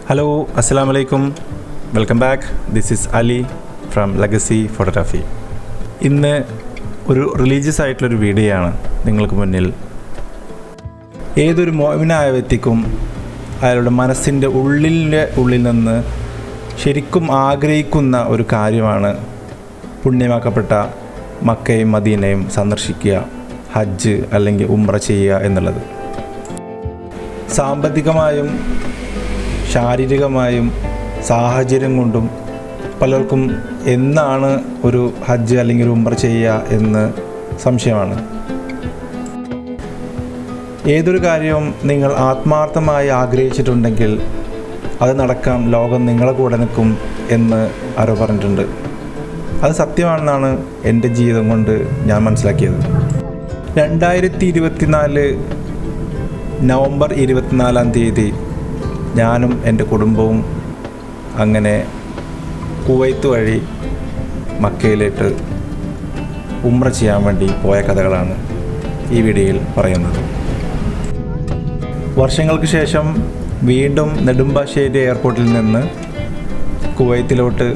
Hello, അസ്സലാമു അലൈക്കും. Welcome back. This is Ali from legacy photography. ഇന്ന് ഒരു റിലീജിയസ് ആയിട്ടുള്ളൊരു വീഡിയോ ആണ് നിങ്ങൾക്ക് മുന്നിൽ. ഏതൊരു മോമിനായ വ്യക്തിക്കും അയാളുടെ മനസ്സിൻ്റെ ഉള്ളിൽ നിന്ന് ശരിക്കും ആഗ്രഹിക്കുന്ന ഒരു കാര്യമാണ് പുണ്യമാക്കപ്പെട്ട മക്കയും മദീനയും സന്ദർശിക്കുക, ഹജ്ജ് അല്ലെങ്കിൽ ഉംറ ചെയ്യുക എന്നുള്ളത്. സാമ്പത്തികമായും ശാരീരികമായും സാഹചര്യം കൊണ്ടും പലർക്കും എന്നാണ് ഒരു ഹജ്ജ് അല്ലെങ്കിൽ ഉംറ ചെയ്യുക എന്ന് സംശയമാണ്. ഏതൊരു കാര്യവും നിങ്ങൾ ആത്മാർത്ഥമായി ആഗ്രഹിച്ചിട്ടുണ്ടെങ്കിൽ അത് നടക്കാൻ ലോകം നിങ്ങളെ കൂടെ നിൽക്കും എന്ന് ആരോ പറഞ്ഞിട്ടുണ്ട്. അത് സത്യമാണെന്നാണ് എൻ്റെ ജീവിതം കൊണ്ട് ഞാൻ മനസ്സിലാക്കിയത്. 2024 നവംബർ 24 ഞാനും എൻ്റെ കുടുംബവും അങ്ങനെ കുവൈത്ത് വഴി മക്കയിലേക്ക് ഉംറ ചെയ്യാൻ വേണ്ടി പോയ കഥകളാണ് ഈ വീഡിയോയിൽ പറയുന്നത്. വർഷങ്ങൾക്ക് ശേഷം വീണ്ടും നെടുമ്പാശ്ശേരി എയർപോർട്ടിൽ നിന്ന് കുവൈത്തിലോട്ട്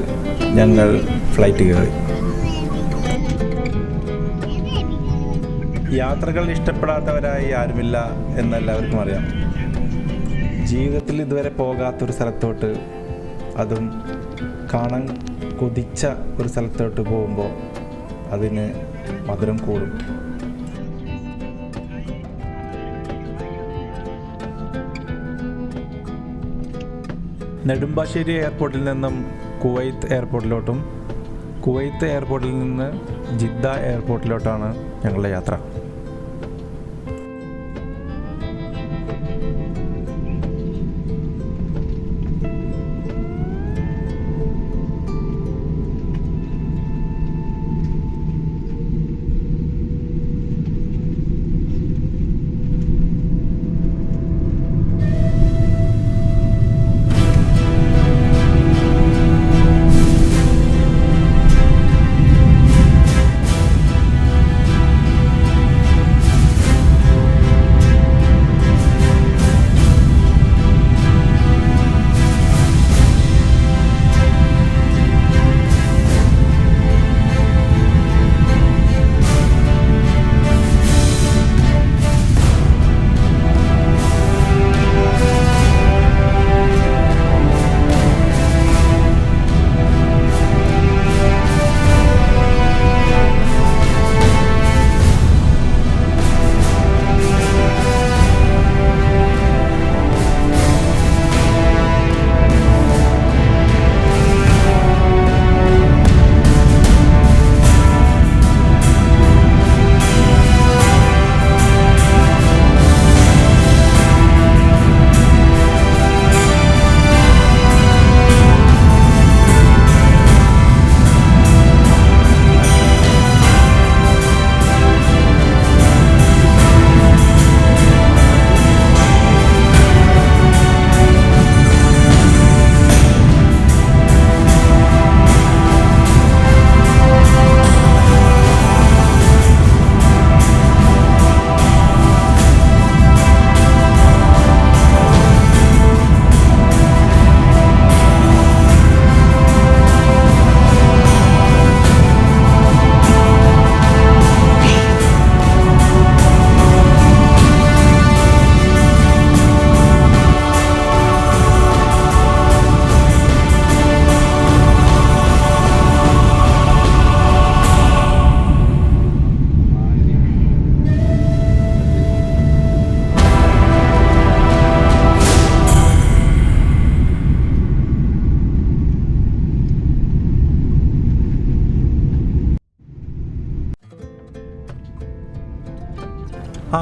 ഞങ്ങൾ ഫ്ലൈറ്റ് കയറി. യാത്രകൾ ഇഷ്ടപ്പെടാത്തവരായി ആരുമില്ല എന്നെല്ലാവർക്കും അറിയാം. ജീവിതത്തിൽ ഇതുവരെ പോകാത്തൊരു സ്ഥലത്തോട്ട്, അതും കാണാൻ കൊതിച്ച ഒരു സ്ഥലത്തോട്ട് പോകുമ്പോൾ അതിന് മധുരം കൂടും. നെടുമ്പാശ്ശേരി എയർപോർട്ടിൽ നിന്നും കുവൈത്ത് എയർപോർട്ടിലോട്ടും കുവൈത്ത് എയർപോർട്ടിൽ നിന്ന് ജിദ്ദ എയർപോർട്ടിലോട്ടാണ് ഞങ്ങളുടെ യാത്ര.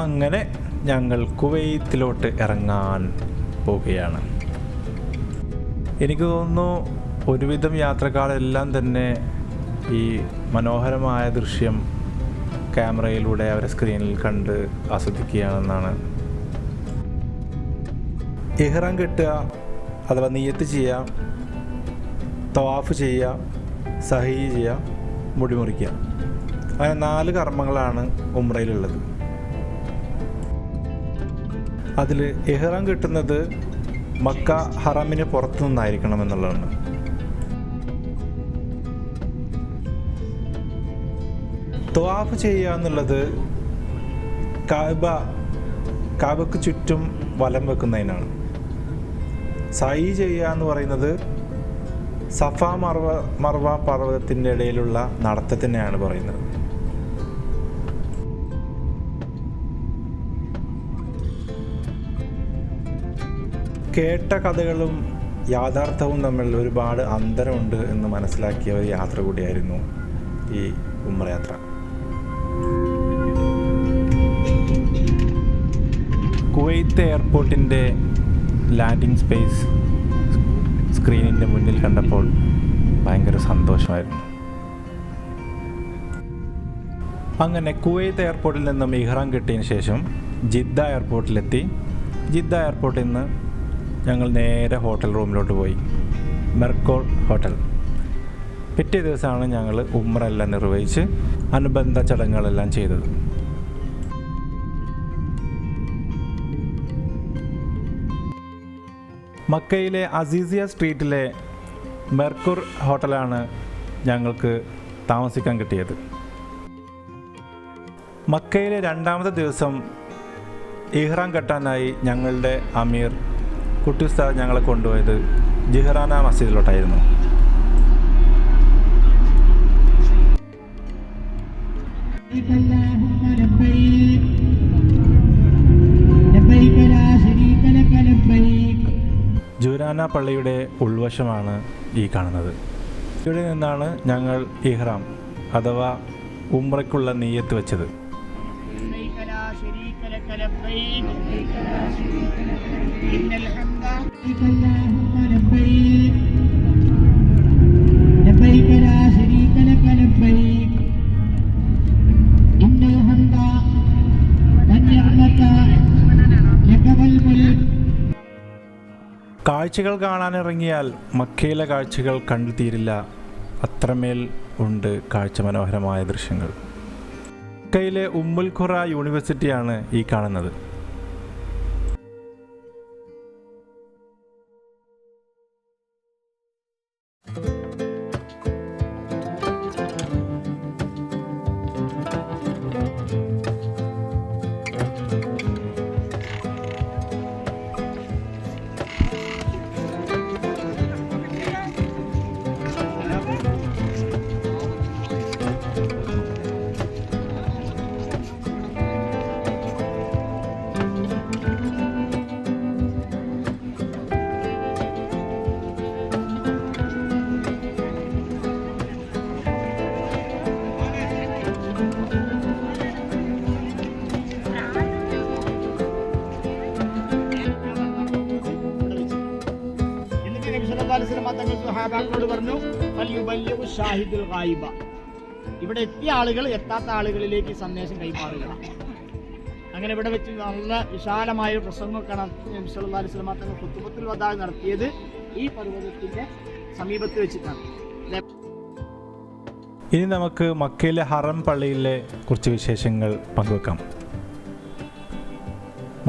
അങ്ങനെ ഞങ്ങൾ കുവൈത്തിലോട്ട് ഇറങ്ങാൻ പോവുകയാണ്. എനിക്ക് തോന്നുന്നു ഒരുവിധം യാത്രക്കാരെല്ലാം തന്നെ ഈ മനോഹരമായ ദൃശ്യം ക്യാമറയിലൂടെ അവരെ സ്ക്രീനിൽ കണ്ട് ആസ്വദിക്കുകയാണെന്നാണ്. ഇഹ്റാം കെട്ടുക അഥവാ നിയ്യത്ത് ചെയ്യുക, തവാഫ് ചെയ്യുക, സഹി ചെയ്യുക, മുടി മുറിക്കുക, അങ്ങനെ 4 കർമ്മങ്ങളാണ് ഉംറയിലുള്ളത്. അതിൽ ഇഹ്റാം കെട്ടുന്നത് മക്ക ഹറമിന് പുറത്തു നിന്നായിരിക്കണം എന്നുള്ളതാണ്. ത്വാഫ് ചെയ്യുക എന്നുള്ളത് കാബക്ക് ചുറ്റും വലം വെക്കുന്നതിനാണ്. സഈ ചെയ്യുക എന്ന് പറയുന്നത് സഫ മർവ പർവ്വതത്തിൻ്റെ ഇടയിലുള്ള നടത്തത്തിനെയാണ് പറയുന്നത്. കേട്ട കഥകളും യാഥാർത്ഥ്യവും തമ്മിൽ ഒരുപാട് അന്തരമുണ്ട് എന്ന് മനസ്സിലാക്കിയ ഒരു യാത്ര കൂടിയായിരുന്നു ഈ ഉംറ യാത്ര. കുവൈത്ത് എയർപോർട്ടിൻ്റെ ലാൻഡിംഗ് സ്പേസ് സ്ക്രീനിൻ്റെ മുന്നിൽ കണ്ടപ്പോൾ ഭയങ്കര സന്തോഷമായിരുന്നു. അങ്ങനെ കുവൈത്ത് എയർപോർട്ടിൽ നിന്നും ഇഹ്റാം കിട്ടിയതിന് ശേഷം ജിദ്ദ എയർപോർട്ടിലെത്തി. ജിദ്ദ എയർപോർട്ടിൽ നിന്ന് ഞങ്ങൾ നേരെ ഹോട്ടൽ റൂമിലോട്ട് പോയി, മെർക്കോർ ഹോട്ടൽ. പിറ്റേ ദിവസമാണ് ഞങ്ങൾ ഉംറ എല്ലാം നിർവഹിച്ച് അനുബന്ധ ചടങ്ങുകളെല്ലാം ചെയ്തത്. മക്കയിലെ അസീസിയ സ്ട്രീറ്റിലെ മെർക്കുർ ഹോട്ടലാണ് ഞങ്ങൾക്ക് താമസിക്കാൻ കിട്ടിയത്. മക്കയിലെ രണ്ടാമത്തെ ദിവസം ഇഹ്റാം കെട്ടാനായി ഞങ്ങളുടെ അമീർ കുട്ടി ഉസ്താദ് ഞങ്ങളെ കൊണ്ടുപോയത് ജിഹ്റാന മസ്ജിദിലോട്ടായിരുന്നു. ജുഹ്റാന പള്ളിയുടെ ഉൾവശമാണ് ഈ കാണുന്നത്. ഇവിടെ നിന്നാണ് ഞങ്ങൾ ഇഹ്റാം അഥവാ ഉംറയ്ക്കുള്ള നിയ്യത്ത് വെച്ചത്. കാഴ്ചകൾ കാണാനിറങ്ങിയാൽ മക്കയിലെ കാഴ്ചകൾ കണ്ടു തീരില്ല, അത്രമേൽ ഉണ്ട് കാഴ്ച മനോഹരമായ ദൃശ്യങ്ങൾ. മക്കയിലെ ഉമ്മുൽ ഖുറ യൂണിവേഴ്സിറ്റിയാണ് ഈ കാണുന്നത്. തങ്ങൾ പറഞ്ഞു ഇവിടെ എത്തിയ ആളുകൾ എത്താത്ത ആളുകളിലേക്ക് സന്ദേശം കൈമാറുക. അങ്ങനെ ഇവിടെ വെച്ച് നല്ല വിശാലമായ ഒരു പ്രസംഗമൊക്കെയാണ് നബി സല്ലല്ലാഹു അലൈഹി വസല്ലം തങ്ങൾ ഖുതുബത്തുൽ വദാ നടത്തിയത്. ഈ പർവ്വതത്തിന്റെ സമീപത്ത് വെച്ചിട്ടാണ്. ഇനി നമുക്ക് മക്കയിലെ ഹറം പള്ളിയിലെ കുറച്ച് വിശേഷങ്ങൾ പങ്കുവെക്കാം.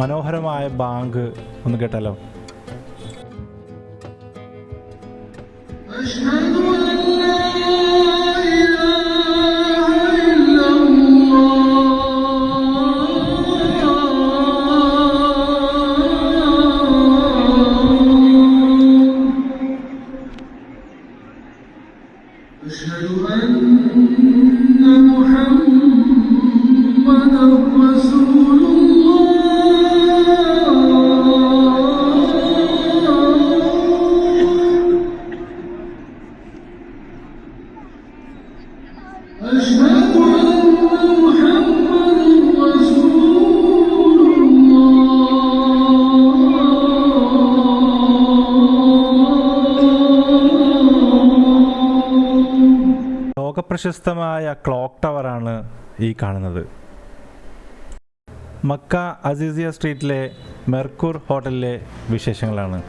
മനോഹരമായ ബാങ്ക് ഒന്ന് കേട്ടാലോ. ലോകപ്രശസ്തമായ ക്ലോക്ക് ടവറാണ് ഈ കാണുന്നത്. മക്ക അസീസിയ സ്ട്രീറ്റിലെ മെർക്കൂർ ഹോട്ടലിലെ വിശേഷങ്ങളാണ്.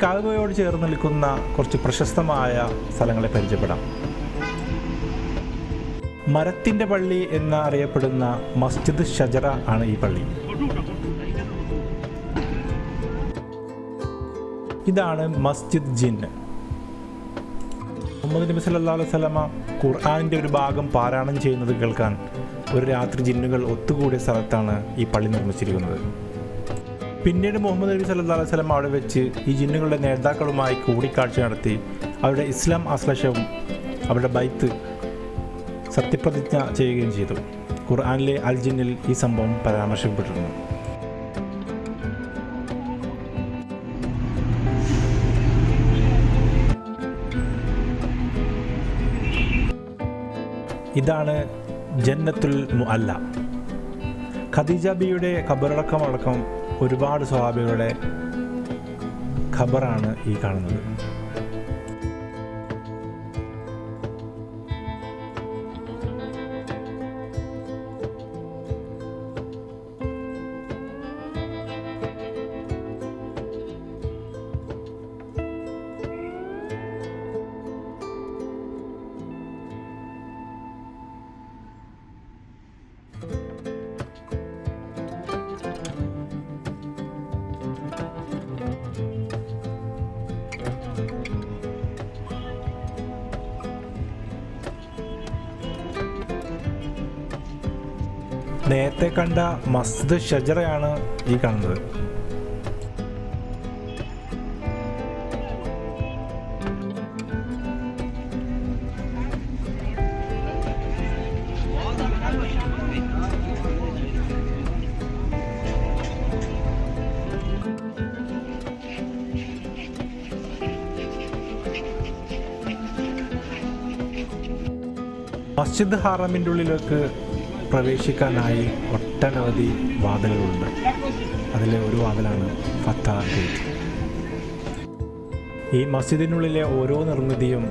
കഅബയോട് ചേർന്ന് നിൽക്കുന്ന കുറച്ച് പ്രശസ്തമായ സ്ഥലങ്ങളെ പരിചയപ്പെടാം. മരത്തിൻ്റെ പള്ളി എന്നറിയപ്പെടുന്ന മസ്ജിദ് ഷജറ ആണ് ഈ പള്ളി. ഇതാണ് മസ്ജിദ് ജിന്ന്. മുഹമ്മദ് നബി സല്ലല്ലാഹു അലൈഹി വസല്ലമ ഖുർആനിൻ്റെ ഒരു ഭാഗം പാരായണം ചെയ്യുന്നത് കേൾക്കാൻ ഒരു രാത്രി ജിന്നുകൾ ഒത്തുകൂടിയ സ്ഥലത്താണ് ഈ പള്ളി നിർമ്മിച്ചിരിക്കുന്നത്. പിന്നീട് മുഹമ്മദ് നബി സല്ലല്ലാഹു അലൈഹി വസല്ലമ അവിടെ വെച്ച് ഈ ജിന്നുകളുടെ നേതാക്കളുമായി കൂടിക്കാഴ്ച നടത്തി അവരുടെ ഇസ്ലാം ആശ്ലേഷവും അവരുടെ ബൈത്ത് സത്യപ്രതിജ്ഞ ചെയ്യുകയും ചെയ്തു. ഖുർആനിലെ അൽ ജിന്നിൽ ഈ സംഭവം പരാമർശിക്കപ്പെട്ടിരുന്നു. ഇതാണ് ജന്നത്തുൽ മുഅല്ല. ഖദീജ ബിയുടെ ഖബറടക്കം ഒരുപാട് സ്വഹാബികളുടെ ഖബറാണ് ഈ കാണുന്നത്. നേരത്തെ കണ്ട മസ്ജിദ് ഷജറയാണ് ഈ കാണുന്നത്. മസ്ജിദ് ഹറമിൻ്റെ ഉള്ളിലേക്ക് പ്രവേശിക്കാനായി ഒട്ടനവധി വാതിലുകളുണ്ട്. അതിലെ ഒരു വാതിലാണ് ഫത്താ ഗേറ്റ്. ഈ മസ്ജിദിനുള്ളിലെ ഓരോ നിർമ്മിതിയും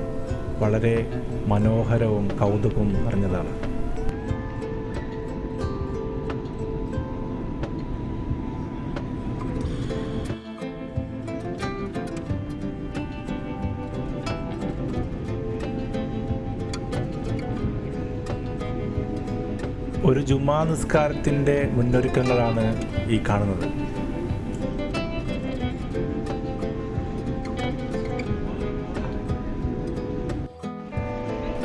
വളരെ മനോഹരവും കൗതുകവും നിറഞ്ഞതാണ്. ഒരു ജുമാ നിസ്കാരത്തിൻ്റെ മുന്നൊരുക്കങ്ങളാണ് ഈ കാണുന്നത്.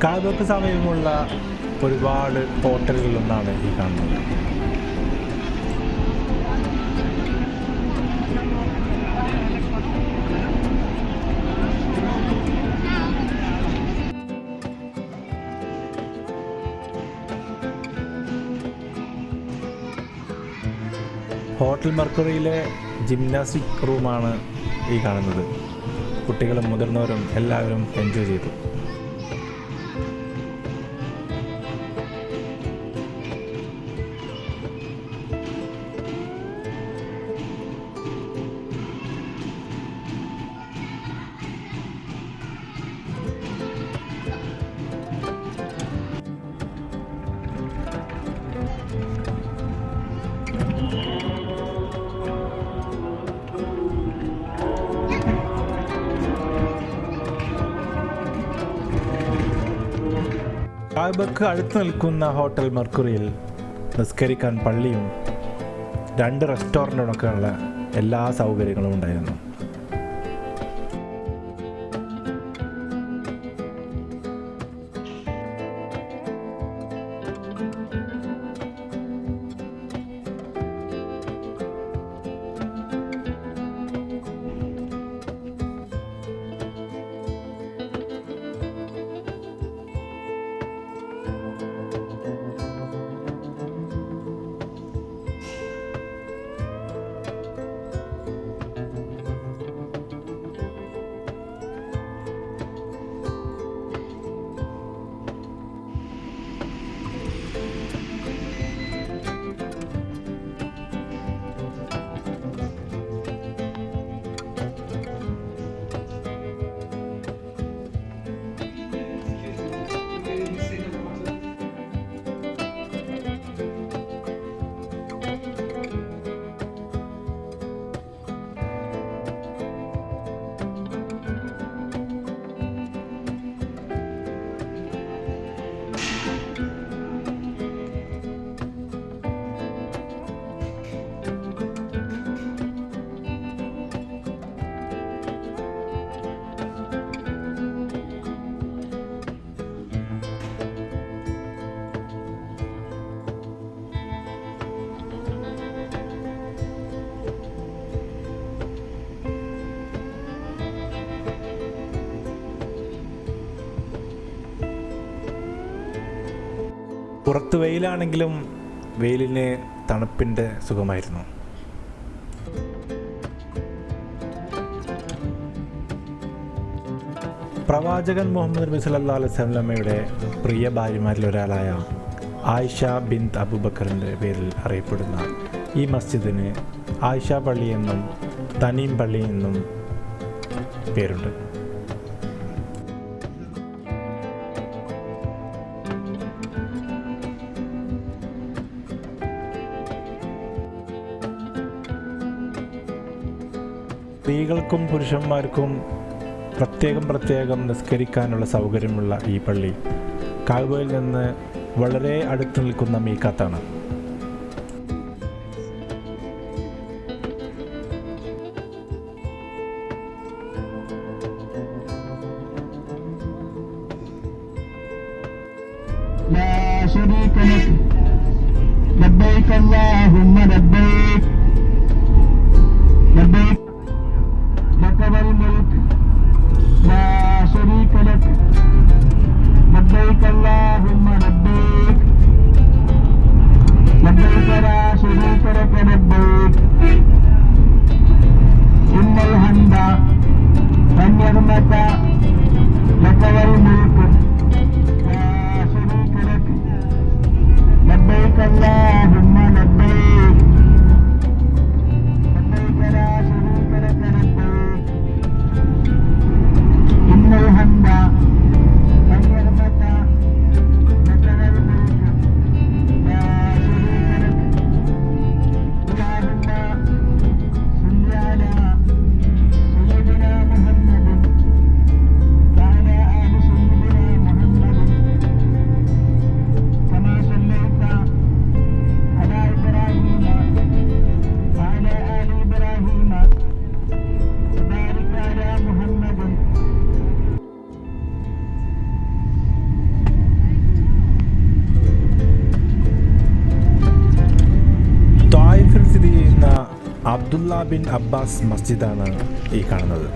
കഅബയ്ക്ക് സമീപമുള്ള ഒരുപാട് ഹോട്ടലുകളിലൊന്നാണ് ഈ കാണുന്നത്. ഹോട്ടൽ മെർക്കുറിയിലെ ജിംനാസ്റ്റിക് റൂമാണ് ഈ കാണുന്നത്. കുട്ടികളും മുതിർന്നവരും എല്ലാവരും എൻജോയ് ചെയ്തു. കഅബയ്ക്ക് അടുത്ത് നിൽക്കുന്ന ഹോട്ടൽ മെർക്കുറിയിൽ നിസ്കരിക്കാൻ പള്ളിയും 2 റെസ്റ്റോറൻറ്റുകളൊക്കെയുള്ള എല്ലാ സൗകര്യങ്ങളും ഉണ്ടായിരുന്നു. പുറത്ത് വെയിലാണെങ്കിലും വെയിലിന് തണുപ്പിൻ്റെ സുഖമായിരുന്നു. പ്രവാചകൻ മുഹമ്മദ് നബി സല്ലല്ലാഹു അലൈഹി വസല്ലമയുടെ പ്രിയ ഭാര്യമാരിൽ ഒരാളായ ആയിഷ ബിൻത് അബൂബക്കറിൻ്റെ പേരിൽ അറിയപ്പെടുന്ന ഈ മസ്ജിദിന് ആയിഷ പള്ളി എന്നും തനീം പള്ളി എന്നും പേരുണ്ട്. സ്ത്രീകൾക്കും പുരുഷന്മാർക്കും പ്രത്യേകം നിസ്കരിക്കാനുള്ള സൗകര്യമുള്ള ഈ പള്ളി കഅബയിൽ നിന്ന് വളരെ അടുത്ത് നിൽക്കുന്ന മീഖാത്താണ്. ലബ്ബൈക അല്ലാഹുമ്മ ലബ്ബൈക ലബ്ബൈക ലകൽ മുൽക് ലാ ശരീക ലക ലബ്ബൈക അല്ലാഹുമ്മ ലബ്ബൈക ലബ്ബൈക ലാ ശരീക ലക ലബ്ബൈക ഇന്നൽ ഹംദ വന്നിഅമത ലകൽ മുൽക് ലാ ശരീക ലക ലബ്ബൈക അല്ലാഹുമ്മ ലബ്ബൈക ലബ്ബൈക ലാ ശരീക ലക ലബ്ബൈക ഇന്നൽ ഹംദ വന്നിഅമത ലകൽ മുൽക് ലാ ശരീക ലക അല്ലാഹുമ്മ സ്വല്ലി അലാ സയ്യിദിനാ മുഹമ്മദിൻ വഅലാ ആലി സയ്യിദിനാ മുഹമ്മദിൻ كما صليت على إبراهيم وعلى آل إبراهيم وبارك على محمد. ത്വായിഫിൽ സ്ഥിതി ചെയ്യുന്ന അബ്ദുള്ള ബിൻ അബ്ബാസ് മസ്ജിദാണ് ഈ കാണുന്നത്.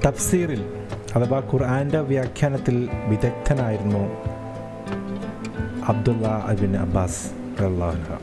തഫ്സീറിൽ അഥവാ ഖുർആൻ്റെ വ്യാഖ്യാനത്തിൽ വിദഗ്ധനായിരുന്നു അബ്ദുള്ള ബിൻ അബ്ബാസ് റളിയല്ലാഹു അൻഹു.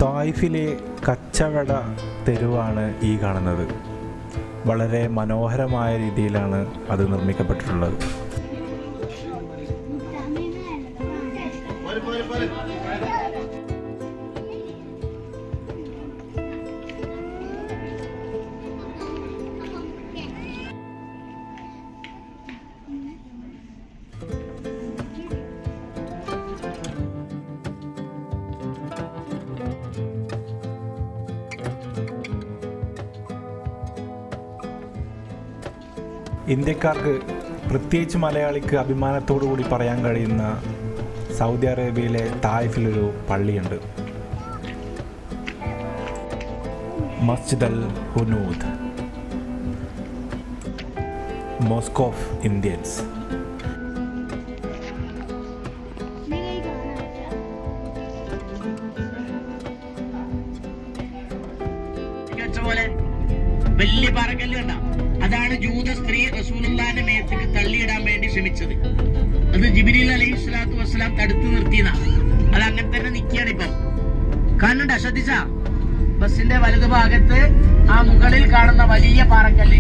ത്വായിഫിലെ കച്ചവട തെരുവാണ് ഈ കാണുന്നത്. വളരെ മനോഹരമായ രീതിയിലാണ് അത് നിർമ്മിക്കപ്പെട്ടിട്ടുള്ളത്. ഇന്ത്യക്കാർക്ക്, പ്രത്യേകിച്ച് മലയാളിക്ക് അഭിമാനത്തോടു കൂടി പറയാൻ കഴിയുന്ന സൗദി അറേബ്യയിലെ തായിഫിലൊരു പള്ളിയുണ്ട്. മസ്ജിദ് അൽ ഹുനൂദ്, മോസ്ക് ഓഫ് ഇന്ത്യൻസ്. വെച്ച പോലെ വലിയ പാറക്കല്ല് കണ്ട, അതാണ് ജൂത സ്ത്രീ റസൂലുള്ളാഹിന്റെ മേത്തേക്ക് തള്ളിയിടാൻ വേണ്ടി ശ്രമിച്ചത്. അത് ജിബ്രീൽ അലൈഹി സ്വലാത്തു വസ്സലാം തടുത്തു നിർത്തിയതാണ്. അത് അങ്ങനെ തന്നെ നിൽക്കുകയാണ് ഇപ്പം. കാണണ്ട, ശ്രദ്ധിച്ച ബസിന്റെ വലതുഭാഗത്ത് ആ മുകളിൽ കാണുന്ന വലിയ പാറക്കല്ല്,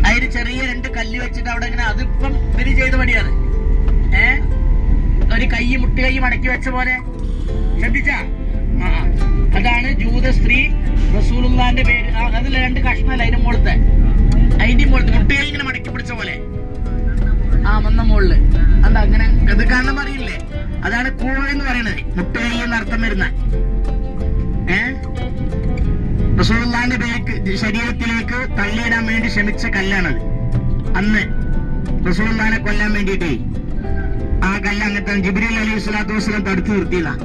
അതിന് ചെറിയ 2 കല്ല് വെച്ചിട്ട് അവിടെ ഇങ്ങനെ, അതിപ്പം ഇവര് ചെയ്ത പണിയാണ്. ഒരു കൈ മുട്ടുകൈ മടക്കി വെച്ച പോലെ, ശ്രദ്ധിച്ച അതാണ് ജൂത സ്ത്രീ റസൂലുള്ളാഹിന്റെ പേര്. അതിൽ 2 കഷ്ണല്ല അതിന്റെ മുകളത്തെ, അതിന്റെ മുകളത്ത് മുട്ടുകൈ ഇങ്ങനെ മടക്കി പിടിച്ച പോലെ വന്ന മുകളില് എന്താ അങ്ങനെ അത് കാണാൻ പറയില്ലേ, അതാണ് കൂഴ എന്ന് പറയുന്നത്. മുട്ടുകൈ എന്ന് അർത്ഥം വരുന്ന റസൂലുള്ളാഹിന്റെ പേർക്ക് ശരീരത്തിലേക്ക് തള്ളിയിടാൻ വേണ്ടി ശ്രമിച്ച കല്ലാണത്. അന്ന് റസൂലുള്ളാഹിനെ കൊല്ലാൻ വേണ്ടിയിട്ടേ ആ കല്ല് അങ്ങനത്തെ ജിബ്രീൽ അലൈഹി സ്വലാത്തു വസ്സലാം തടുത്തു നിർത്തിയതാ.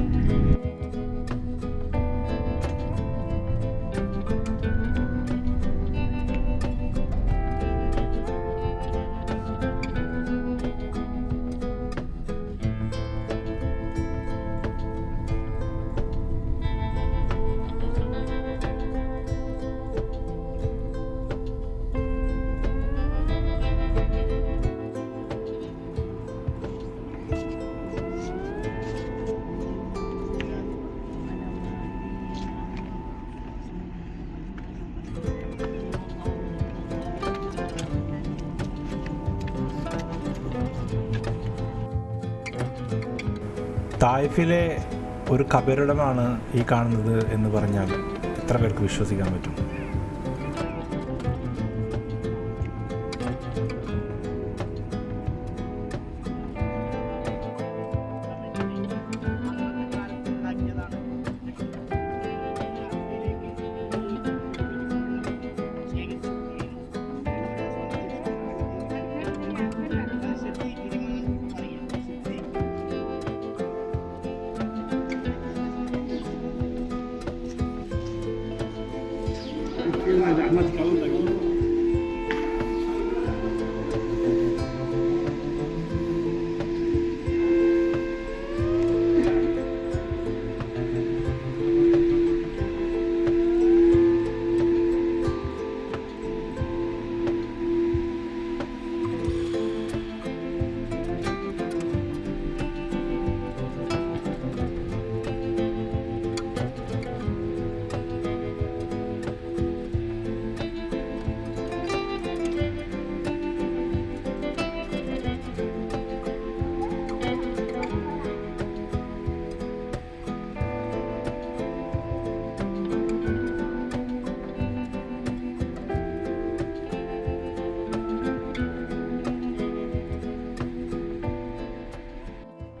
തായിഫിലെ ഒരു കബറിടമാണ് ഈ കാണുന്നത് എന്ന് പറഞ്ഞാൽ എത്ര പേർക്ക് വിശ്വസിക്കാൻ പറ്റും?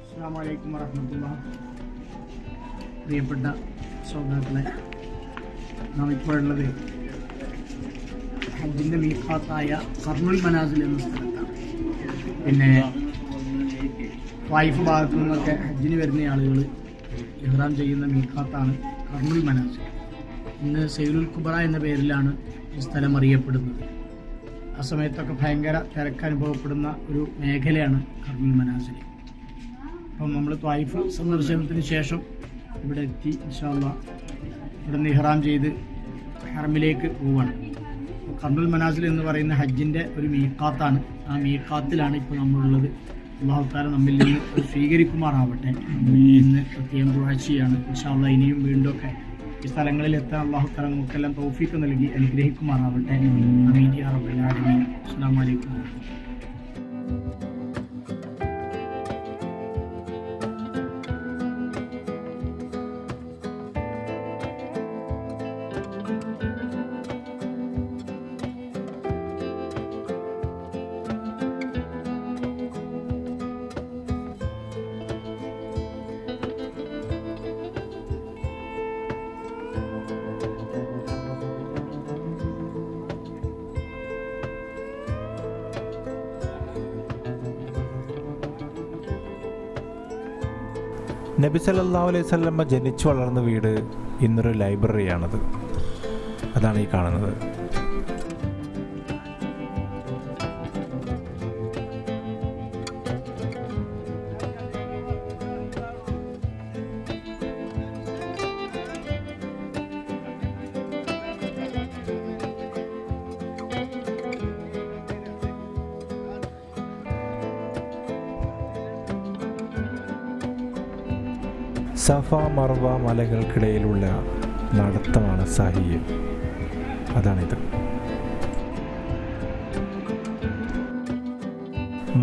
അസ്സലാമു അലൈക്കും വറഹ്മത്തുള്ളാഹി. പ്രിയപ്പെട്ട ശ്രോതാക്കളെ, നാം ഇപ്പോൾ ഉള്ളത് ഹജ്ജിൻ്റെ മീഖാത്തായ ഖർനുൽ മനാസിൽ എന്ന സ്ഥലത്താണ്. പിന്നെ ത്വായിഫ് ഭാഗത്തു നിന്നൊക്കെ ഹജ്ജിന് വരുന്ന ആളുകൾ ഇഹ്റാം ചെയ്യുന്ന മീഖാത്താണ് ഖർനുൽ മനാസിൽ. ഇന്ന് സൈലുൽ കുബ്ര എന്ന പേരിലാണ് ഈ സ്ഥലം അറിയപ്പെടുന്നത്. ആ സമയത്തൊക്കെ ഭയങ്കര തിരക്ക് അനുഭവപ്പെടുന്ന ഒരു മേഖലയാണ് ഖർനുൽ മനാസിൽ. അപ്പം നമ്മൾ ത്വായിഫ് സന്ദർശനത്തിന് ശേഷം ഇവിടെ എത്തി ഇൻഷാ അല്ലാഹ് ഇവിടെ നിന്ന് ഇഹ്റാം ചെയ്ത് ഹറമിലേക്ക് പോവുകയാണ്. ഖർനുൽ മനാസിൽ എന്ന് പറയുന്ന ഹജ്ജിൻ്റെ ഒരു മീഖാത്താണ്. ആ മീഖാത്തിലാണ് ഇപ്പോൾ നമ്മളുള്ളത്. അല്ലാഹു തആല നമ്മിൽ നിന്ന് സ്വീകരിക്കുമാറാവട്ടെ. ഇന്ന് പ്രത്യേകം ദുആ ചെയ്യാണ്. ഇൻഷാ അല്ലാഹ് ഇനിയും വീണ്ടുമൊക്കെ ഈ സ്ഥലങ്ങളിൽ എത്താൻ അല്ലാഹു തആല നമുക്കെല്ലാം തൗഫീഖ് നൽകി അനുഗ്രഹിക്കുമാറാവട്ടെ. ആമീൻ യാ റബ്ബൽ ആലമീൻ. അസ്സലാമു അലൈക്കും. നബി സല്ലല്ലാഹു അലൈഹി വസല്ലം ജനിച്ചു വളർന്ന വീട് ഇന്നൊരു ലൈബ്രറിയാണത്. അതാണ് ഈ കാണുന്നത്. സഫ മർവ മലകൾക്കിടയിലുള്ള നടത്തമാണ് സഹി. അതാണിത്.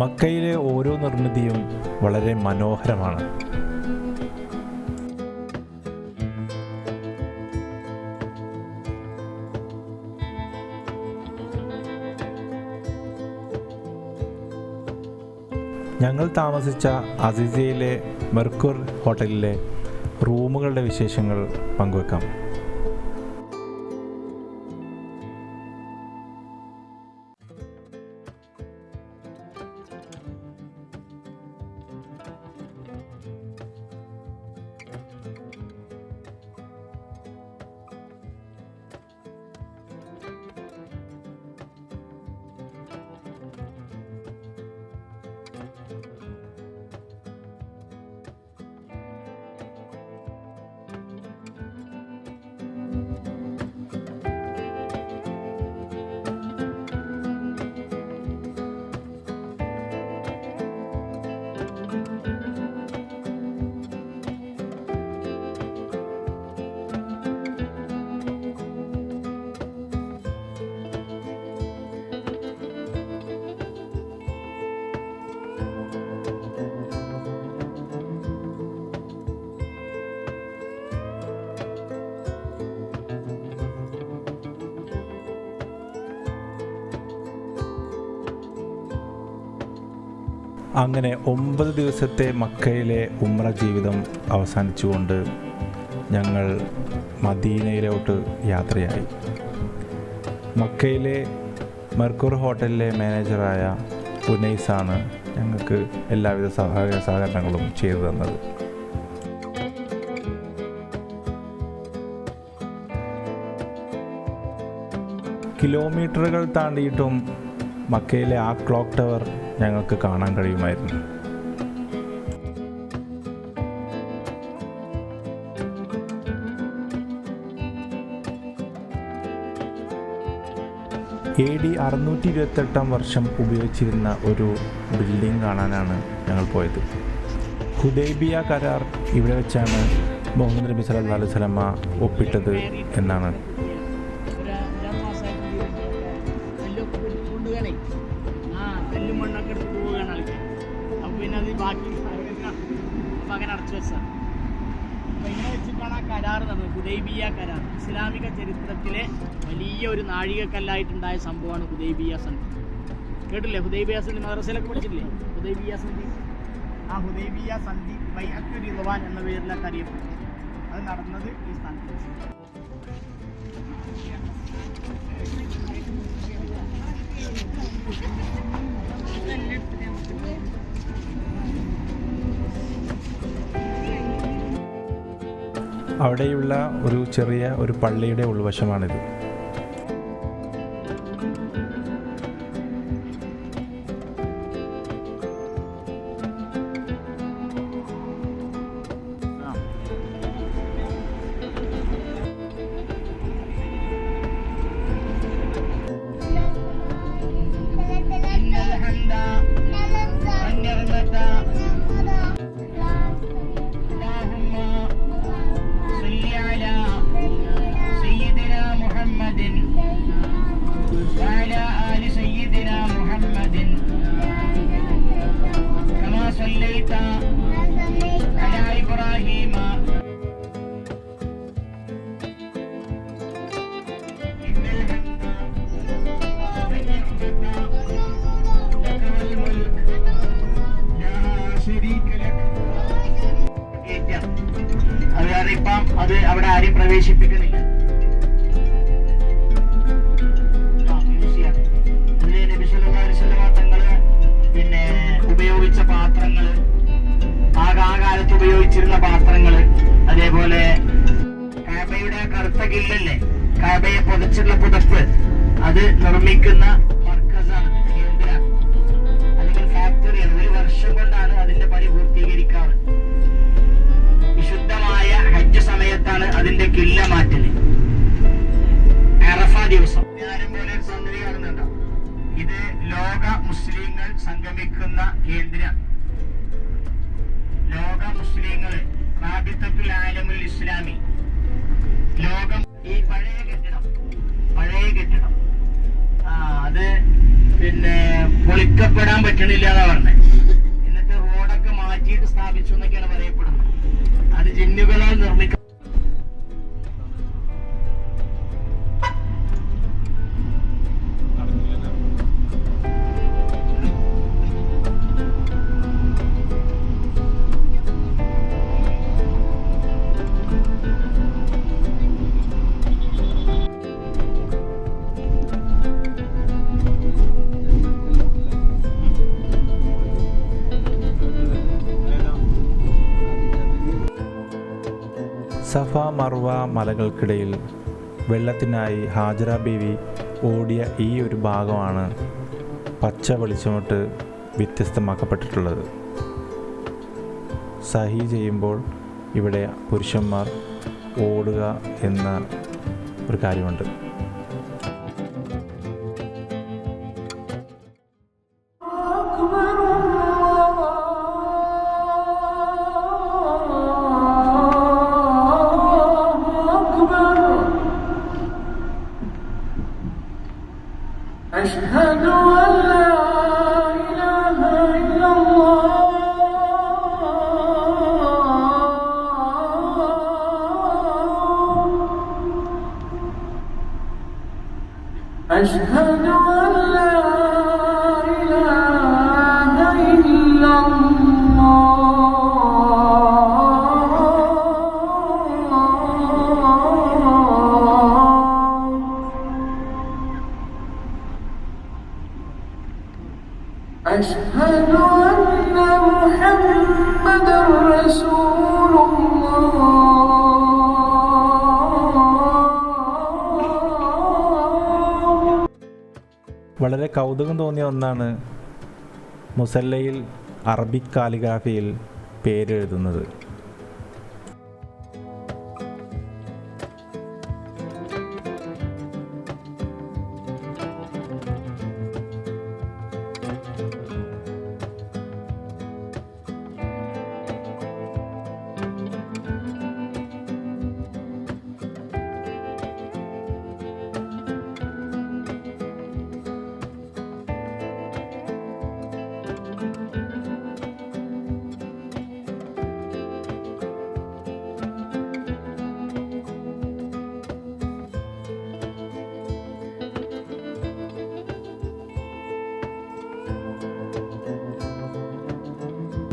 മക്കയിലെ ഓരോ നിർമ്മിതിയും വളരെ മനോഹരമാണ്. ഞങ്ങൾ താമസിച്ച അസീസിയയിലെ മെർക്കൂർ ഹോട്ടലിലെ റൂമുകളുടെ വിശേഷങ്ങൾ പങ്കുവെക്കാം. അങ്ങനെ 9 ദിവസത്തെ മക്കയിലെ ഉംറ ജീവിതം അവസാനിച്ചുകൊണ്ട് ഞങ്ങൾ മദീനയിലോട്ട് യാത്രയായി. മക്കയിലെ മെർക്കൂർ ഹോട്ടലിലെ മാനേജറായ ഉനൈസാണ് ഞങ്ങൾക്ക് എല്ലാവിധ സഹകരണങ്ങളും ചെയ്തു തന്നത്. കിലോമീറ്ററുകൾ താണ്ടിയിട്ടും മക്കയിലെ ആ ക്ലോക്ക് ടവർ ഞങ്ങൾക്ക് കാണാൻ കഴിയുമായിരുന്നു. AD 628 വർഷം ഉപയോഗിച്ചിരുന്ന ഒരു ബിൽഡിംഗ് കാണാനാണ് ഞങ്ങൾ പോയത്. ഹുദൈബിയ കരാർ ഇവിടെ വെച്ചാണ് മുഹമ്മദ് നബി സല്ലല്ലാഹു അലൈഹി വസല്ലമ ഒപ്പിട്ടത് എന്നാണ്. കരാർ നടന്നത് ഹുദൈബിയ കരാർ ഇസ്ലാമിക ചരിത്രത്തിലെ വലിയ ഒരു നാഴികക്കല്ലായിട്ടുണ്ടായ സംഭവമാണ് ഹുദൈബിയ സന്ധി. കേട്ടില്ലേ? ഹുദൈബിയ സന്ധി മദ്രസയിലൊക്കെ പഠിച്ചില്ലേ? ഹുദൈബിയ സന്ധി. ആ ഹുദൈബിയ സന്ധി ബൈഅത്ത് റിദ്വാൻ എന്ന പേരിലൊക്കെ അറിയപ്പെടുന്നു. അത് നടന്നത് ഈ സ്ഥാനത്ത്. അവിടെയുള്ള ഒരു ചെറിയ ഒരു പള്ളിയുടെ ഉൾവശമാണിത്. അത് അവിടെ ആരെയും പ്രവേശിപ്പിക്കുന്നില്ല. അതില് നബി സല്ലല്ലാഹു അലൈഹി വസല്ലം തങ്ങള് പിന്നെ ഉപയോഗിച്ച പാത്രങ്ങള്, ആ കാലത്ത് ഉപയോഗിച്ചിരുന്ന പാത്രങ്ങള്, അതേപോലെ കഅബയുടെ കറുത്ത കില്ലല്ലേ, കഅബയെ പൊതിച്ചുള്ള പുതപ്പ്, അത് നിർമ്മിക്കുന്ന മർക്കസാണ്, കേന്ദ്ര അല്ലെങ്കിൽ ഫാക്ടറിയാണ്. 1 വർഷം കൊണ്ടാണ് അതിന്റെ പണി പൂർത്തീകരിക്കാറ്. വിശുദ്ധമായ ഹജ്ജ് സമയത്താണ് അതിന്റെ കില്ല മാറ്റല്. അറഫ ദിവസം പോലെ ഒരു സംഗതി കാണുന്നുണ്ടോ? ഇത് ലോക മുസ്ലിങ്ങൾ സംഗമിക്കുന്ന കേന്ദ്രം. ലോക മുസ്ലിങ്ങൾ റാബിത്ത ഇസ്ലാമി ലോകം ഈ പഴയ കെട്ടിടം അത് പിന്നെ പൊളിക്കപ്പെടാൻ പറ്റണില്ല എന്നാ പറഞ്ഞത്. എന്നിട്ട് റോഡൊക്കെ മാറ്റിയിട്ട് സ്ഥാപിച്ചു എന്നൊക്കെയാണ് പറയപ്പെടുന്നത്. അത് ജിന്നുകളാൽ നിർമ്മിക്ക സഫ മർവ മലകൾക്കിടയിൽ വെള്ളത്തിനായി ഹാജറ ബീവി ഓടിയ ഈ ഒരു ഭാഗമാണ് പച്ച വെളിച്ചമിട്ട് വ്യത്യസ്തമാക്കപ്പെട്ടിട്ടുള്ളത്. സഹി ചെയ്യുമ്പോൾ ഇവിടെ പുരുഷന്മാർ ഓടുക എന്ന ഒരു കാര്യമുണ്ട്. أشهد أن لا إله إلا الله أشهد أن لا إله إلا أشهد أن محمدًا رسول الله. വളരെ കൗതുകം തോന്നിയ ഒന്നാണ് മുസല്ലയിൽ അറബിക് കാലിഗ്രാഫിയിൽ പേരെഴുതുന്നത്.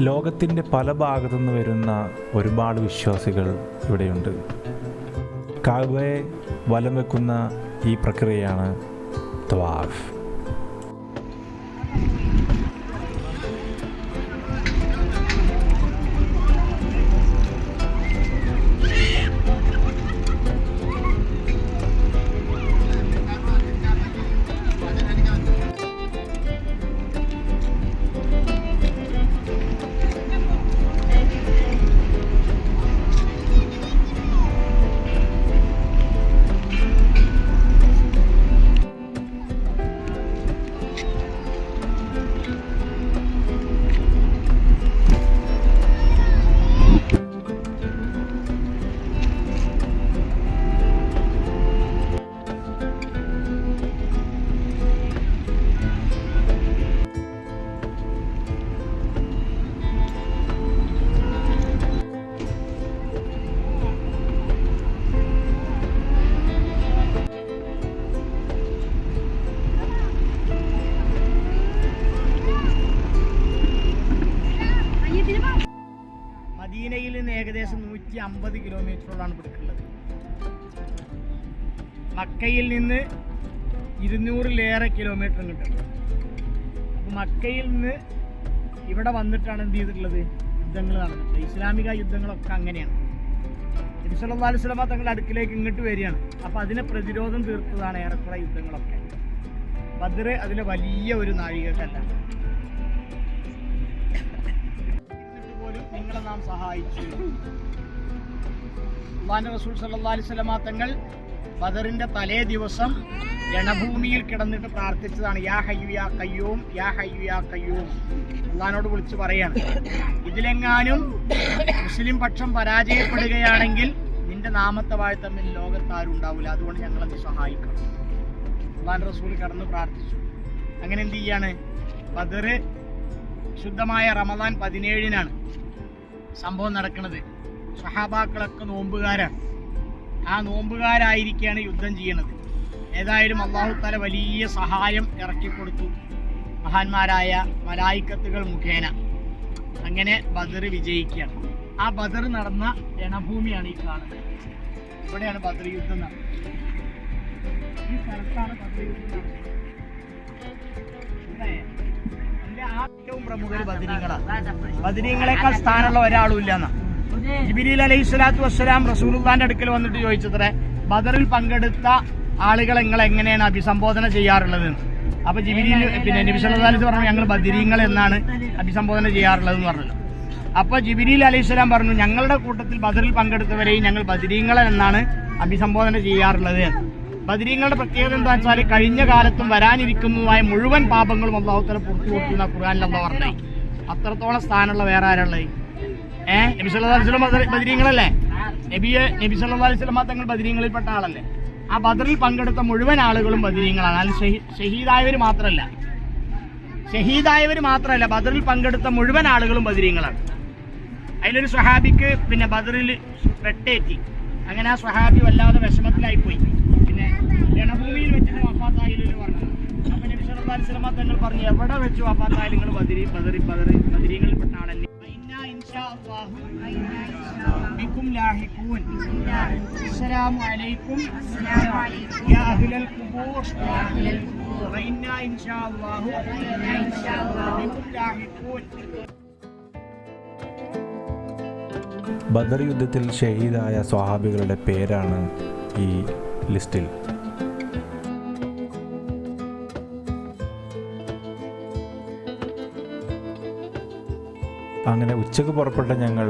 ലോകത്തിൻ്റെ പല ഭാഗത്തു നിന്ന് വരുന്ന ഒരുപാട് വിശ്വാസികൾ ഇവിടെയുണ്ട്. കഅബയെ വലം വെക്കുന്ന ഈ പ്രക്രിയയാണ് തവാഫ്. മദീനയിൽ നിന്ന് ഏകദേശം 150 കിലോമീറ്ററോളാണ് പിടിക്കുന്നത്. മക്കയിൽ നിന്ന് 200-ലേറെ കിലോമീറ്റർ കിട്ടുന്നത്. അപ്പോൾ മക്കയിൽ നിന്ന് ഇവിടെ വന്നിട്ടാണ് എന്ത് ചെയ്തിട്ടുള്ളത്? യുദ്ധങ്ങൾ നടന്നിട്ട്. ഇസ്ലാമിക യുദ്ധങ്ങളൊക്കെ അങ്ങനെയാണ്. നബി സല്ലല്ലാഹു അലൈഹി വസല്ലം തങ്ങളുടെ അടുക്കിലേക്ക് ഇങ്ങോട്ട് വരികയാണ്. അപ്പോൾ അതിനെ പ്രതിരോധം തീർത്തതാണ് ഏറെക്കുറെ യുദ്ധങ്ങളൊക്കെ. ബദർ അതിലെ വലിയ ഒരു നാഴികക്കല്ലാണ്. പോലും നിങ്ങളെ നാം സഹായിച്ചു. അല്ലാഹുവിന്റെ റസൂൽ സല്ലല്ലാഹു അലൈഹി വസല്ലം തങ്ങൾ ബദറിന്റെ തലേ ദിവസം രണഭൂമിയിൽ കിടന്നിട്ട് പ്രാർത്ഥിച്ചതാണ്, യാ ഹയ്യു യാ ഖയ്യൂം, യാ ഹയ്യു യാ ഖയ്യൂം. അല്ലാഹുവിനോട് വിളിച്ച് പറയാണ്, ഇതിലെങ്ങാനും മുസ്ലിം പക്ഷം പരാജയപ്പെടുകയാണെങ്കിൽ നിന്റെ നാമത്തെ വാഴ്ത്തമ്മിൽ ലോകത്താരും ഉണ്ടാവില്ല, അതുകൊണ്ട് ഞങ്ങളെ നീ സഹായിക്കണം. അല്ലാഹുവിന്റെ റസൂൽ കടന്ന് പ്രാർത്ഥിച്ചു. അങ്ങനെ എന്ത് ചെയ്യാണ്? ബദർ ശുദ്ധമായ റമദാൻ 17-നാണ് സംഭവം നടക്കുന്നത്. സ്വഹാബാക്കളൊക്കെ നോമ്പുകാരാണ്. ആ നോമ്പുകാരായിരിക്കുകയാണ് യുദ്ധം ചെയ്യണത്. ഏതായാലും അല്ലാഹു തആല വലിയ സഹായം ഇറക്കിക്കൊടുത്തു മഹാന്മാരായ മലായിക്കത്തുകൾ മുഖേന. അങ്ങനെ ബദർ വിജയിക്കുകയാണ്. ആ ബദർ നടന്ന രണഭൂമിയാണ് ഈ കാണുന്നത്. ഇവിടെയാണ് ബദർ യുദ്ധം നടന്നത്. ഈ സ്ഥലത്താണ് ബദർ യുദ്ധം നടന്നത്. അതിന്റെ ഏറ്റവും പ്രമുഖർ ബദരീങ്ങളാണ്. ബദരീങ്ങളെക്കാൾ സ്ഥാനമുള്ള ഒരാളും ഇല്ലെന്നാ. ജിബ്രീൽ അലൈഹിസ്സലാത്തു വസ്സലാം റസൂലുള്ളാഹിന്റെ അടുക്കൽ വന്നിട്ട് ചോദിച്ചത്രേ, ബദറിൽ പങ്കെടുത്ത ആളുകളെ നിങ്ങൾ എങ്ങനെയാണ് അഭിസംബോധന ചെയ്യാറുള്ളത്? അപ്പൊ ജിബ്രീൽ നബി സല്ലല്ലാഹു അലൈഹി വസല്ലം പറഞ്ഞു, ഞങ്ങൾ ബദരീങ്ങൾ എന്നാണ് അഭിസംബോധന ചെയ്യാറുള്ളതെന്ന് പറഞ്ഞല്ലോ. അപ്പൊ ജിബ്രീൽ അലൈഹിസ്സലാം പറഞ്ഞു, ഞങ്ങളുടെ കൂട്ടത്തിൽ ബദറിൽ പങ്കെടുത്തവരെയും ഞങ്ങൾ ബദരീങ്ങൾ എന്നാണ് അഭിസംബോധന ചെയ്യാറുള്ളത്. ബദരീങ്ങളുടെ പ്രത്യേകത എന്താ വെച്ചാൽ കഴിഞ്ഞ കാലത്തും വരാനിരിക്കുന്നതുമായ മുഴുവൻ പാപങ്ങളും അല്ലാഹു തആല പുറത്തു കൊടുക്കുന്ന ഖുർആനിൽ അല്ലാഹു പറഞ്ഞു. അത്രത്തോളം സ്ഥാനമുള്ള വേറെ ആരുള്ളത്? നബി സല്ലല്ലാഹു അലൈഹി വസല്ലം ബദരീങ്ങളല്ലേ? നബി സല്ലല്ലാഹു അലൈഹി വസല്ലം തങ്ങൾ ബദരീങ്ങളിൽപ്പെട്ട ആളല്ലേ? ആ ബദറിൽ പങ്കെടുത്ത മുഴുവൻ ആളുകളും ബദരീങ്ങളാണ്. അതിൽ ഷഹീദായവർ മാത്രമല്ല, ബദറിൽ പങ്കെടുത്ത മുഴുവൻ ആളുകളും ബദരീങ്ങളാണ്. അതിലൊരു സ്വഹാബിക്ക് ബദറിൽ വെട്ടേറ്റി. അങ്ങനെ ആ സ്വഹാബി വല്ലാതെ വിഷമത്തിലായിപ്പോയി. രണഭൂമിയിൽ വെച്ചിട്ട് വഫാത്തായില്ലെന്ന് പറഞ്ഞു. അപ്പൊ നബി സല്ലല്ലാഹു അലൈഹി വസല്ലം തങ്ങൾ പറഞ്ഞു, എവിടെ വെച്ച് വഫാത്തായാലും നിങ്ങൾ ബദരീങ്ങളിൽപ്പെട്ട ആളല്ലേ. ബിക്കും ലാഹിഖൂൻ. അസ്സലാമു അലൈക്കും യാ അഹ്ലൽ ഖുബൂർ വഇന്നാ ഇൻഷാ അല്ലാഹു ബിക്കും ലാഹിഖൂൻ. ബദർ യുദ്ധത്തിൽ ഷഹീദായ സ്വഹാബികളുടെ പേരാണ് ഈ ലിസ്റ്റിൽ. അങ്ങനെ ഉച്ചക്ക് പുറപ്പെട്ട ഞങ്ങൾ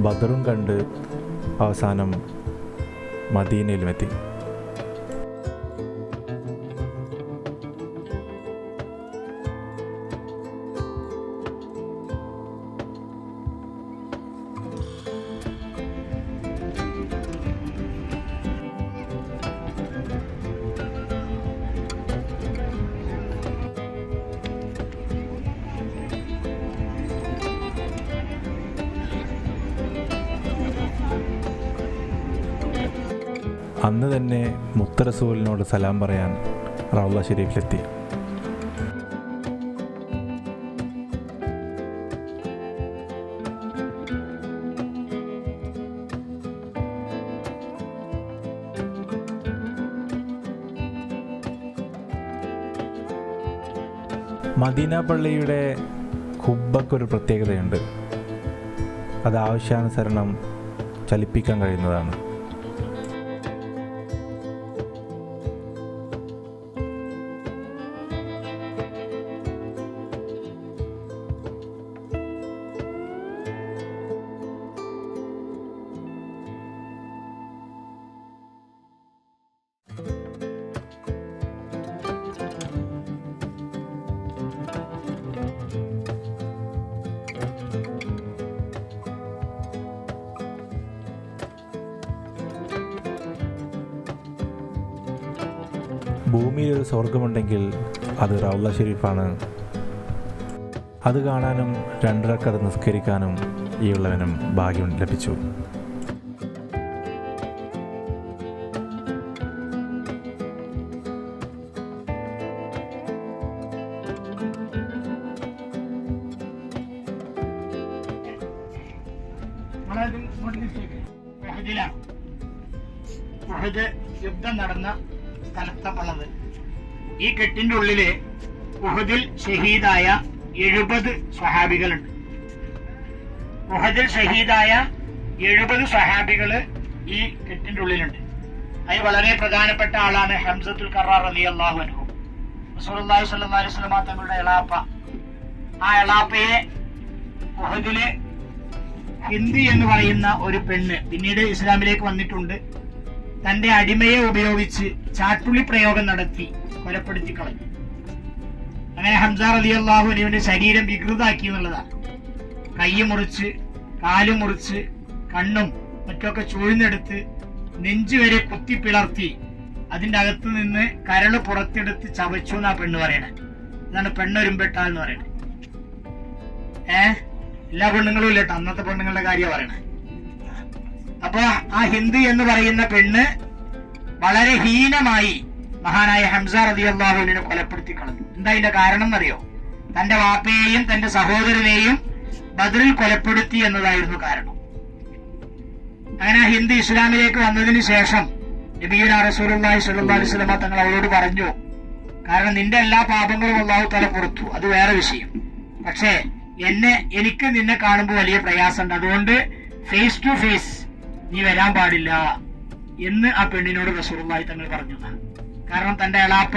ബദറും കണ്ട് അവസാനം മദീനയിലുമെത്തി. അന്ന് തന്നെ മുത്ത് റസൂലിനോട് സലാം പറയാൻ റൗള ഷരീഫിലെത്തി. മദീന പള്ളിയുടെ ഖുബ്ബക്കൊരു പ്രത്യേകതയുണ്ട്. അത് ആവശ്യാനുസരണം ചലിപ്പിക്കാൻ കഴിയുന്നതാണ്. ഭൂമിയിലൊരു സ്വർഗമുണ്ടെങ്കിൽ അത് റൗള ഷരീഫാണ്. അത് കാണാനും 2 റക്അത്ത് നിസ്കരിക്കാനും ഈ ഉള്ളവനും ഭാഗ്യം ലഭിച്ചു. യുദ്ധം നടന്ന സ്ഥലത്തുള്ളത്. ഈ കെട്ടിന്റെ ഉള്ളില് ഉഹദിൽ ഷഹീദായ 70 സ്വഹാബികളുണ്ട്. ഉഹദിൽ ഷഹീദായ 70 സ്വഹാബികള് ഈ കെട്ടിന്റെ ഉള്ളിലുണ്ട്. അതിൽ വളരെ പ്രധാനപ്പെട്ട ആളാണ് ഹംസത്തുൽ ഖറാർ റളിയല്ലാഹു അൻഹു, റസൂലുള്ളാഹി സ്വല്ലല്ലാഹു അലൈഹി വസല്ലം തങ്ങളുടെ എളാപ്പ. ആ എളാപ്പയെ ഉഹദില് ഹിന്ദി എന്ന് പറയുന്ന ഒരു പെണ്ണ് പിന്നീട് ഇസ്ലാമിലേക്ക് വന്നിട്ടുണ്ട്. തന്റെ അടിമയെ ഉപയോഗിച്ച് ചാട്ടുളി പ്രയോഗം നടത്തി കൊലപ്പെടുത്തി കളഞ്ഞു. അങ്ങനെ ഹംസ റളിയല്ലാഹു അൻഹുവിന്റെ ശരീരം വികൃതാക്കി എന്നുള്ളതാണ്. കൈ മുറിച്ച്, കാല് മുറിച്ച്, കണ്ണും മറ്റു തലയ്ക്കൊക്കെ ചൂഴ്ന്നെടുത്ത് നെഞ്ചു വരെ കുത്തിപ്പിളർത്തി അതിന്റെ അകത്ത് നിന്ന് കരള് പുറത്തെടുത്ത് ചവച്ചു എന്നാ പെണ്ണ് പറയണേ. ഇതാണ് പെണ്ണൊരുമ്പെട്ട എന്ന് പറയണേ. എല്ലാ പെണ്ണുങ്ങളും ഇല്ല കേട്ടോ, അന്നത്തെ പെണ്ണുങ്ങളുടെ കാര്യം പറയണേ. അപ്പൊ ആ ഹിന്ദു എന്ന് പറയുന്ന പെണ്ണ് വളരെ ഹീനമായി മഹാനായ ഹംസ റളിയല്ലാഹു അൻഹുവിനെ കൊലപ്പെടുത്തി കളഞ്ഞു. എന്താ അതിന്റെ കാരണം എന്നറിയോ? തന്റെ വാപ്പയെയും തന്റെ സഹോദരനെയും ബദറിൽ കൊലപ്പെടുത്തി എന്നതായിരുന്നു കാരണം. അങ്ങനെ ആ ഹിന്ദു ഇസ്ലാമിലേക്ക് വന്നതിന് ശേഷം നബിയുനാ റസൂലുള്ളാഹി സ്വല്ലല്ലാഹു അലൈഹി വസല്ലം തങ്ങൾ അവളോട് പറഞ്ഞു, കാരണം നിന്റെ എല്ലാ പാപങ്ങളും അല്ലാഹു തആല പുറത്തു, അത് വേറെ വിഷയം. പക്ഷേ എനിക്ക് നിന്നെ കാണുമ്പോൾ വലിയ പ്രയാസമുണ്ട്, അതുകൊണ്ട് ഫേസ് ടു ഫേസ് നീ വരാൻ പാടില്ല എന്ന് ആ പെണ്ണിനോട് റസൂലുള്ളാഹി തങ്ങൾ പറഞ്ഞു. കാരണം തന്റെ എളാപ്പ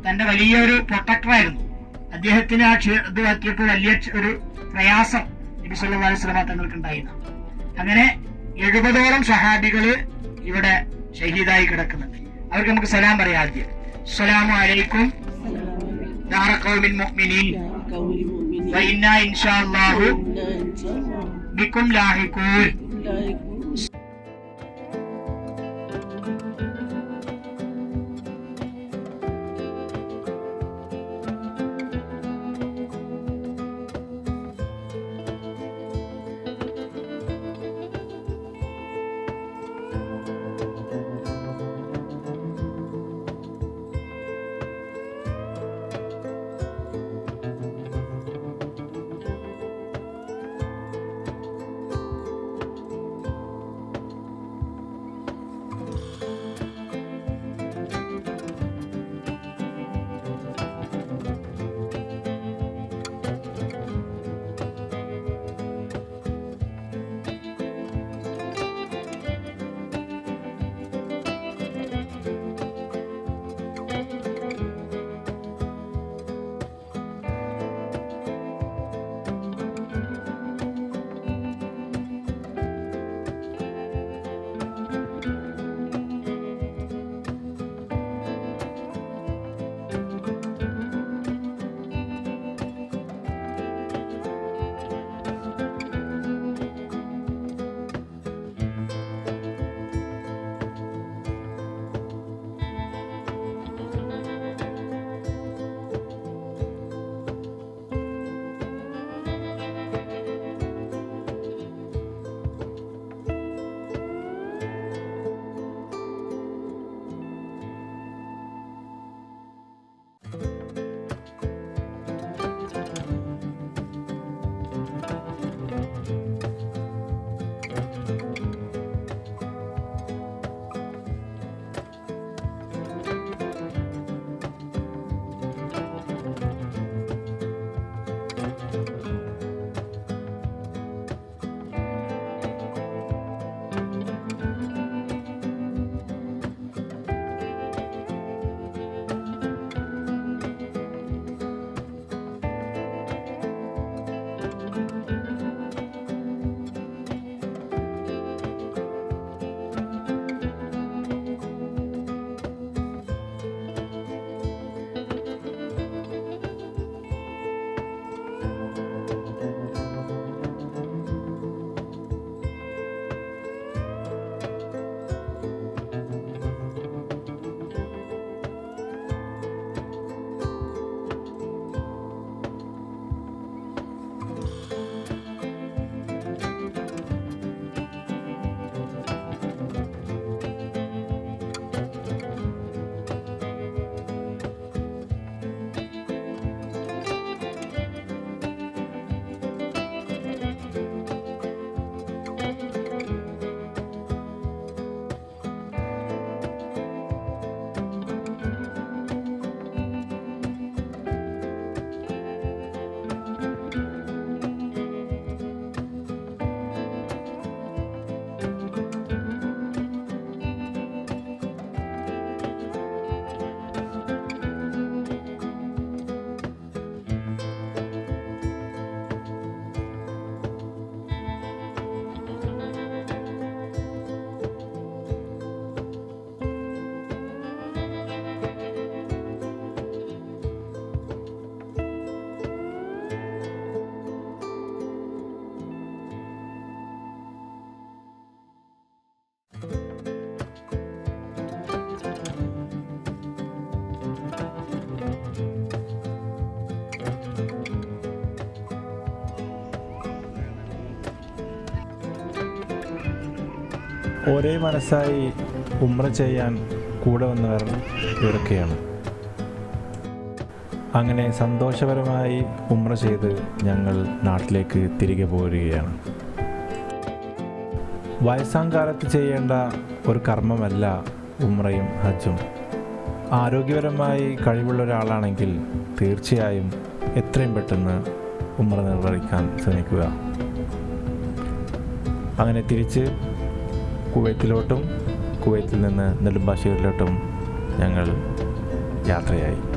തന്റെ വലിയൊരു പ്രൊട്ടക്ടറായിരുന്നു. അദ്ദേഹത്തിന് ആ ഇത് പറ്റിയപ്പോൾ വലിയ ഒരു പ്രയാസം നബി സല്ലല്ലാഹു അലൈഹി വസല്ലം തങ്ങൾക്ക് ഉണ്ടായിരുന്നു. അങ്ങനെ 70ഓളം സഹാബികള് ഇവിടെ ഷഹീദായി കിടക്കുന്നുണ്ട്. അവർക്ക് നമുക്ക് സലാം പറയാം. ആദ്യം അസ്സലാമു അലൈക്കും ദാറ ഖൗമിൽ മുഅ്മിനീൻ വ ഇന്നാ ഇൻഷാഅല്ലാഹു ബികും ലാഹിഖൂൻ. ഒരേ മനസ്സായി ഉംറ ചെയ്യാൻ കൂടെ വന്നവർ ഇവരൊക്കെയാണ്. അങ്ങനെ സന്തോഷപരമായി ഉംറ ചെയ്ത് ഞങ്ങൾ നാട്ടിലേക്ക് തിരികെ പോരുകയാണ്. വയസ്സാം കാലത്ത് ചെയ്യേണ്ട ഒരു കർമ്മമല്ല ഉംറയും ഹജ്ജും. ആരോഗ്യപരമായി കഴിവുള്ള ഒരാളാണെങ്കിൽ തീർച്ചയായും എത്രയും പെട്ടെന്ന് ഉംറ നിർവഹിക്കാൻ ശ്രമിക്കുക. അങ്ങനെ തിരിച്ച് കുവൈത്തിലോട്ടും കുവൈത്തിൽ നിന്ന് നെടുമ്പാശ്ശേരിയിലോട്ടും ഞങ്ങൾ യാത്രയായി.